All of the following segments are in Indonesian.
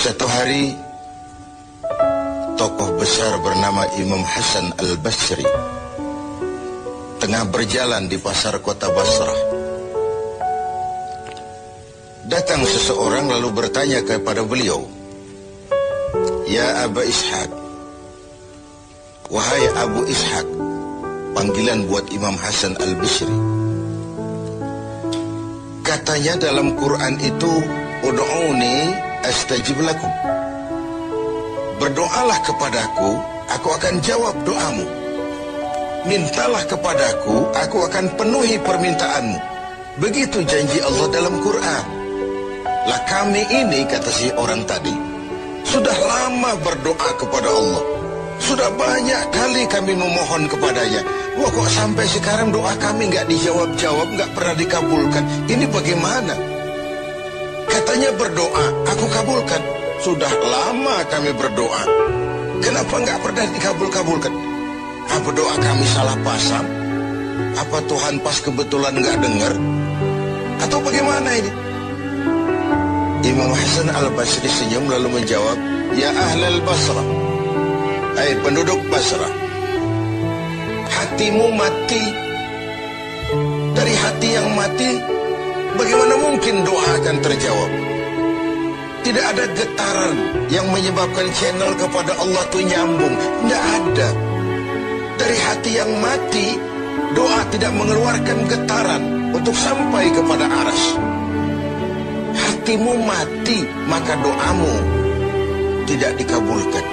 Satu hari, tokoh besar bernama Imam Hasan Al-Basri tengah berjalan di pasar kota Basrah. Datang seseorang lalu bertanya kepada beliau, "Ya Aba Ishaq," wahai Abu Ishaq, panggilan buat Imam Hasan Al-Basri. Katanya dalam Quran itu, "Ud'uni astajib lakum." Berdoalah kepadaku, aku akan jawab doamu. Mintalah kepadaku, aku akan penuhi permintaanmu. Begitu janji Allah dalam Quran. Lah kami ini, kata si orang tadi, sudah lama berdoa kepada Allah. Sudah banyak kali kami memohon kepadanya. Wah, kok sampai sekarang doa kami nggak dijawab-jawab, nggak pernah dikabulkan. Ini bagaimana? Katanya berdoa, aku kabulkan. Sudah lama kami berdoa. Kenapa nggak pernah dikabul-kabulkan? Apa doa kami salah pasang? Apa Tuhan pas kebetulan nggak dengar? Atau bagaimana ini? Imam Hasan Al-Basri senyum lalu menjawab, "Ya ahlal Basrah, hai penduduk Basrah, hatimu mati. Dari hati yang mati, bagaimana mungkin doa akan terjawab? Tidak ada getaran yang menyebabkan channel kepada Allah itu nyambung. Tidak ada. Dari hati yang mati, doa tidak mengeluarkan getaran untuk sampai kepada aras. Hatimu mati, maka doamu tidak dikabulkan."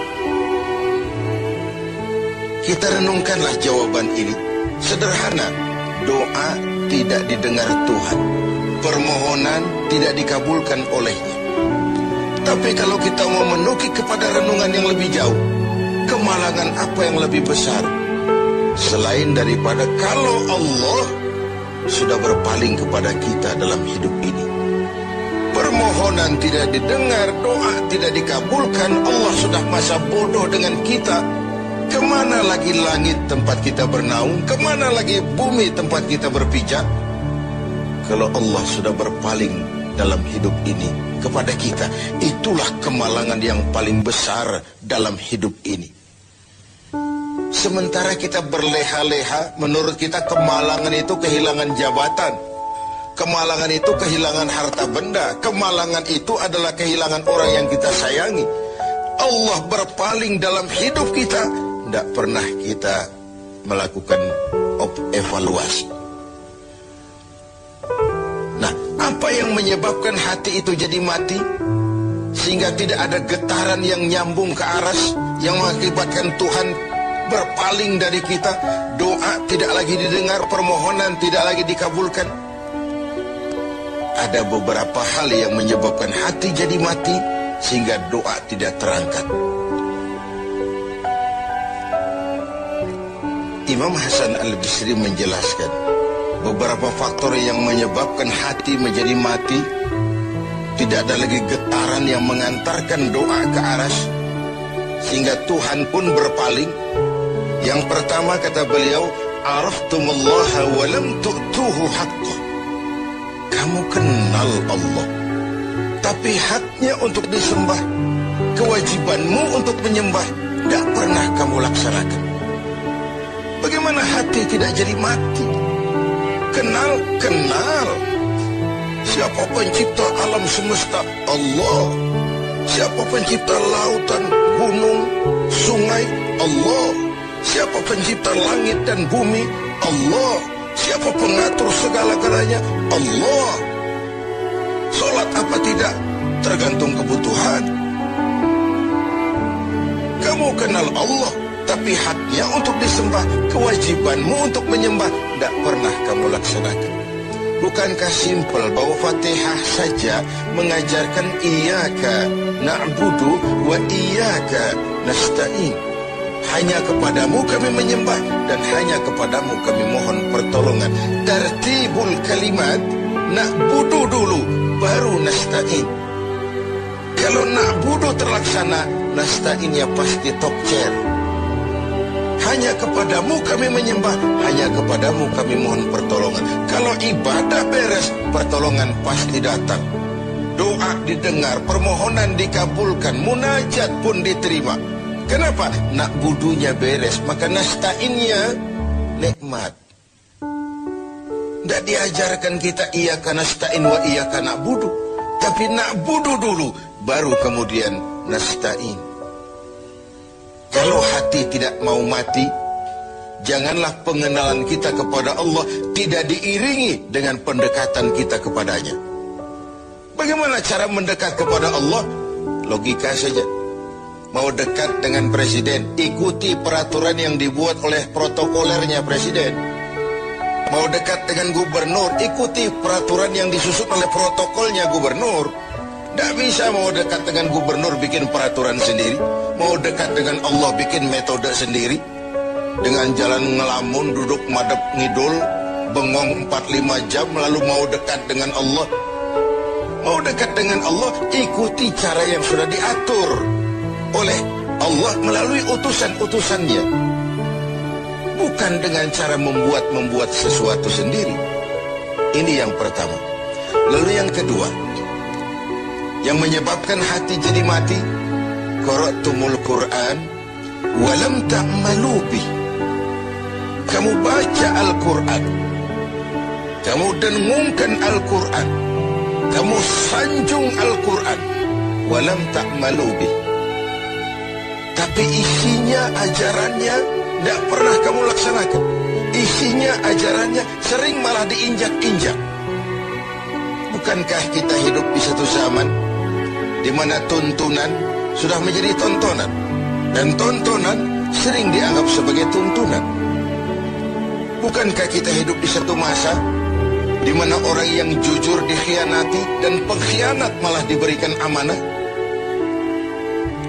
Kita renungkanlah jawaban ini. Sederhana, doa tidak didengar Tuhan. Permohonan tidak dikabulkan olehnya. Tapi kalau kita mau menukik kepada renungan yang lebih jauh, kemalangan apa yang lebih besar selain daripada kalau Allah sudah berpaling kepada kita dalam hidup ini? Permohonan tidak didengar, doa tidak dikabulkan, Allah sudah masa bodoh dengan kita. Kemana lagi langit tempat kita bernaung? Kemana lagi bumi tempat kita berpijak? Kalau Allah sudah berpaling dalam hidup ini kepada kita, itulah kemalangan yang paling besar dalam hidup ini. Sementara kita berleha-leha, menurut kita kemalangan itu kehilangan jabatan, kemalangan itu kehilangan harta benda, kemalangan itu adalah kehilangan orang yang kita sayangi. Allah berpaling dalam hidup kita, tidak pernah kita melakukan evaluasi. Nah, apa yang menyebabkan hati itu jadi mati? Sehingga tidak ada getaran yang nyambung ke aras, yang mengakibatkan Tuhan berpaling dari kita. Doa tidak lagi didengar, permohonan tidak lagi dikabulkan. Ada beberapa hal yang menyebabkan hati jadi mati, sehingga doa tidak terangkat. Imam Hasan Al-Basri menjelaskan beberapa faktor yang menyebabkan hati menjadi mati. Tidak ada lagi getaran yang mengantarkan doa ke aras, sehingga Tuhan pun berpaling. Yang pertama, kata beliau, "Araftumullaha wa lam tu'tuhu haqqah." Kamu kenal Allah, tapi haknya untuk disembah, kewajibanmu untuk menyembah, tidak pernah kamu laksanakan. Bagaimana hati tidak jadi mati? Kenal. Siapa pencipta alam semesta? Allah. Siapa pencipta lautan, gunung, sungai? Allah. Siapa pencipta langit dan bumi? Allah. Siapa pengatur segala-galanya? Allah. Salat apa tidak? Tergantung kebutuhan. Kamu kenal Allah, tapi haknya untuk disembah, kewajibanmu untuk menyembah, tidak pernah kamu laksanakan. Bukankah simpel bahwa Fatihah saja mengajarkan iyyaka na'budu wa iyyaka nasta'in? Hanya kepadamu kami menyembah dan hanya kepadamu kami mohon pertolongan. Tertibul kalimat, na'budu dulu, baru nasta'in. Kalau na'budu terlaksana, nasta'innya pasti top chair. Hanya kepadamu kami menyembah, hanya kepadamu kami mohon pertolongan. Kalau ibadah beres, pertolongan pasti datang. doa didengar, permohonan dikabulkan, munajat pun diterima. Kenapa? Nak budunya beres, maka nasta'innya nikmat. Tidak diajarkan kita iyyaka nasta'in wa iyyaka na'budu, tapi na'budu dulu, baru kemudian nasta'in. Kalau hati tidak mau mati, janganlah pengenalan kita kepada Allah tidak diiringi dengan pendekatan kita kepadanya. Bagaimana cara mendekat kepada Allah? Logika saja. Mau dekat dengan presiden, ikuti peraturan yang dibuat oleh protokolernya presiden. Mau dekat dengan gubernur, ikuti peraturan yang disusun oleh protokolnya gubernur. Tidak bisa mau dekat dengan gubernur bikin peraturan sendiri. Mau dekat dengan Allah bikin metode sendiri. Dengan jalan ngelamun, duduk madep ngidul, bengong 4-5 jam, lalu mau dekat dengan Allah. Mau dekat dengan Allah, ikuti cara yang sudah diatur oleh Allah melalui utusan-utusannya. Bukan dengan cara membuat sesuatu sendiri. Ini yang pertama. Lalu yang kedua, yang menyebabkan hati jadi mati, qara'tumul Qur'an walam ta'malu bih. Kamu baca Al-Quran, kamu dengungkan Al-Quran, kamu sanjung Al-Quran, walam ta'malu bih, tapi isinya, ajarannya tidak pernah kamu laksanakan. Isinya, ajarannya sering malah diinjak-injak. Bukankah kita hidup di satu zaman di mana tuntunan sudah menjadi tontonan, dan tontonan sering dianggap sebagai tuntunan? Bukankah kita hidup di satu masa di mana orang yang jujur dikhianati dan pengkhianat malah diberikan amanah?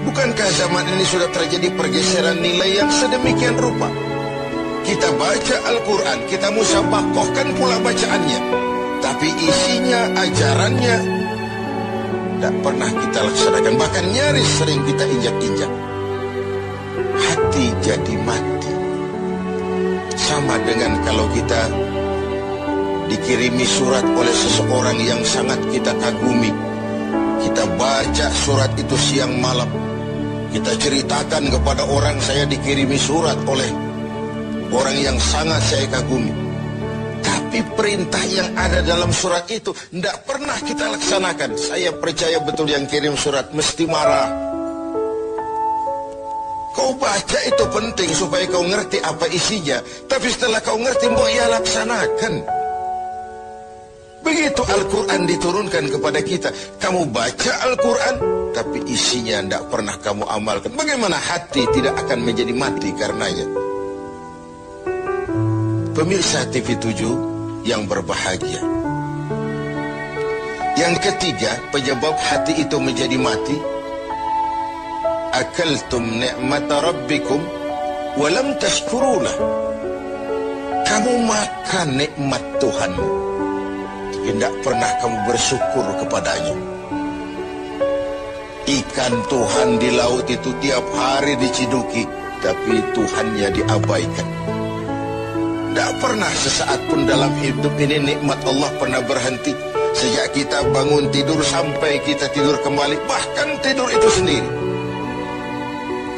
Bukankah zaman ini sudah terjadi pergeseran nilai yang sedemikian rupa? Kita baca Al-Quran, kita musabakohkan pula bacaannya, tapi isinya, ajarannya tidak pernah kita laksanakan. Bahkan nyaris sering kita injak-injak. Hati jadi mati. Sama dengan kalau kita dikirimi surat oleh seseorang yang sangat kita kagumi. Kita baca surat itu siang malam. Kita ceritakan kepada orang, saya dikirimi surat oleh orang yang sangat saya kagumi. Tapi perintah yang ada dalam surat itu tidak pernah kita laksanakan. Saya percaya betul yang kirim surat mesti marah. Kau baca itu penting supaya kau ngerti apa isinya, tapi setelah kau ngerti, mau ya laksanakan. Begitu Al-Quran diturunkan kepada kita, kamu baca Al-Quran, tapi isinya tidak pernah kamu amalkan. Bagaimana hati tidak akan menjadi mati karenanya? Pemirsa TV7 yang berbahagia, yang ketiga penyebab hati itu menjadi mati, akaltum ni'mata rabbikum walam tashkurulah. Kamu makan nikmat Tuhanmu, tidak pernah kamu bersyukur kepadanya. Ikan Tuhan di laut itu tiap hari diciduki, tapi Tuhannya diabaikan. Tidak pernah sesaat pun dalam hidup ini nikmat Allah pernah berhenti. Sejak kita bangun tidur sampai kita tidur kembali, bahkan tidur itu sendiri.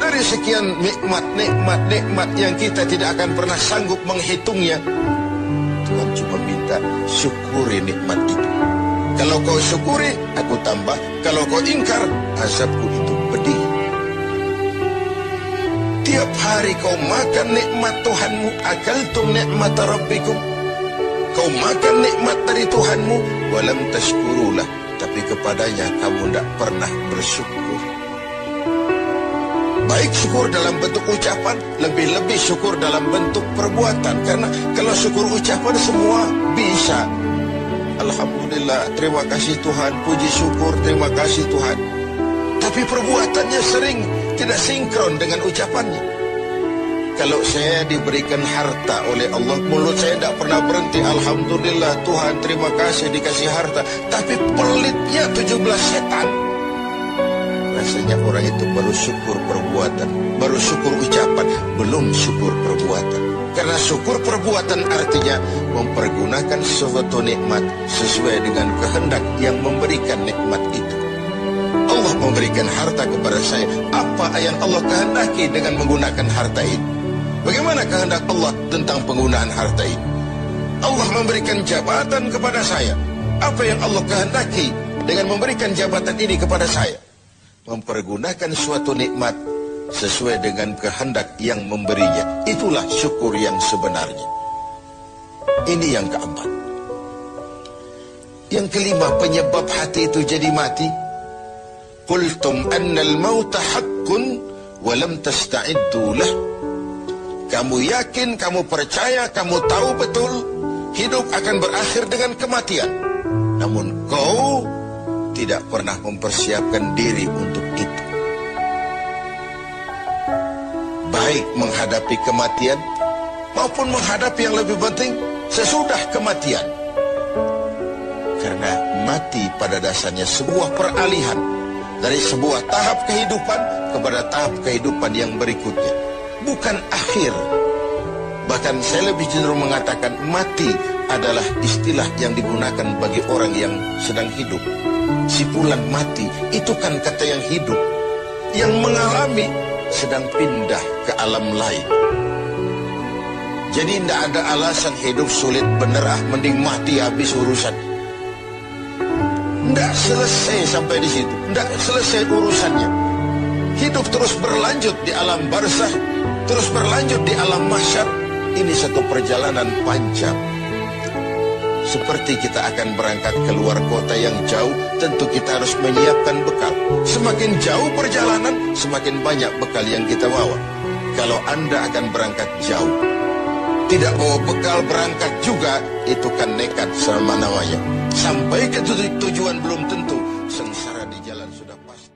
Dari sekian nikmat yang kita tidak akan pernah sanggup menghitungnya, Tuhan cuma minta syukuri nikmat itu. Kalau kau syukuri, aku tambah. Kalau kau ingkar, azabku itu pedih. Tiap hari kau makan nikmat Tuhanmu, akaltum ni'mata rabbikum. Kau makan nikmat dari Tuhanmu, walam tashkurulah, tapi kepadanya kamu tidak pernah bersyukur. Baik syukur dalam bentuk ucapan, lebih-lebih syukur dalam bentuk perbuatan. Karena kalau syukur ucapan semua bisa. Alhamdulillah, terima kasih Tuhan, puji syukur, terima kasih Tuhan. Tapi perbuatannya sering tidak sinkron dengan ucapannya. Kalau saya diberikan harta oleh Allah, mulut saya tidak pernah berhenti. Alhamdulillah Tuhan, terima kasih dikasih harta. Tapi pelitnya 17 setan. Rasanya orang itu baru syukur perbuatan, baru syukur ucapan, belum belum syukur perbuatan. Karena syukur perbuatan artinya mempergunakan suatu nikmat sesuai dengan kehendak yang memberikan nikmat itu. Allah memberikan harta kepada saya. Apa yang Allah kehendaki dengan menggunakan harta itu? Bagaimana kehendak Allah tentang penggunaan harta itu? Allah memberikan jabatan kepada saya. Apa yang Allah kehendaki dengan memberikan jabatan ini kepada saya? Mempergunakan suatu nikmat sesuai dengan kehendak yang memberinya. Itulah syukur yang sebenarnya. Ini yang keempat. Yang kelima, penyebab hati itu jadi mati. Qultum annal mauta haqqun wa lam tasta'iddu lah. Kamu yakin, kamu percaya, kamu tahu betul hidup akan berakhir dengan kematian. Namun kau tidak pernah mempersiapkan diri untuk itu. Baik menghadapi kematian maupun menghadapi yang lebih penting sesudah kematian. Karena mati pada dasarnya sebuah peralihan dari sebuah tahap kehidupan kepada tahap kehidupan yang berikutnya, bukan akhir. Bahkan saya lebih cenderung mengatakan mati adalah istilah yang digunakan bagi orang yang sedang hidup. Sipulan mati itu kan kata yang hidup, yang mengalami sedang pindah ke alam lain. Jadi tidak ada alasan hidup sulit bener, mending mati habis urusan. Tidak selesai sampai di situ, tidak selesai urusannya. Hidup terus berlanjut di alam barzakh, terus berlanjut di alam mahsyar. Ini satu perjalanan panjang. Seperti kita akan berangkat keluar kota yang jauh, tentu kita harus menyiapkan bekal. Semakin jauh perjalanan, semakin banyak bekal yang kita bawa. Kalau Anda akan berangkat jauh, tidak bawa bekal berangkat juga, itu kan nekat sama namanya. Sampai ke tujuan belum tentu, sengsara di jalan sudah pasti.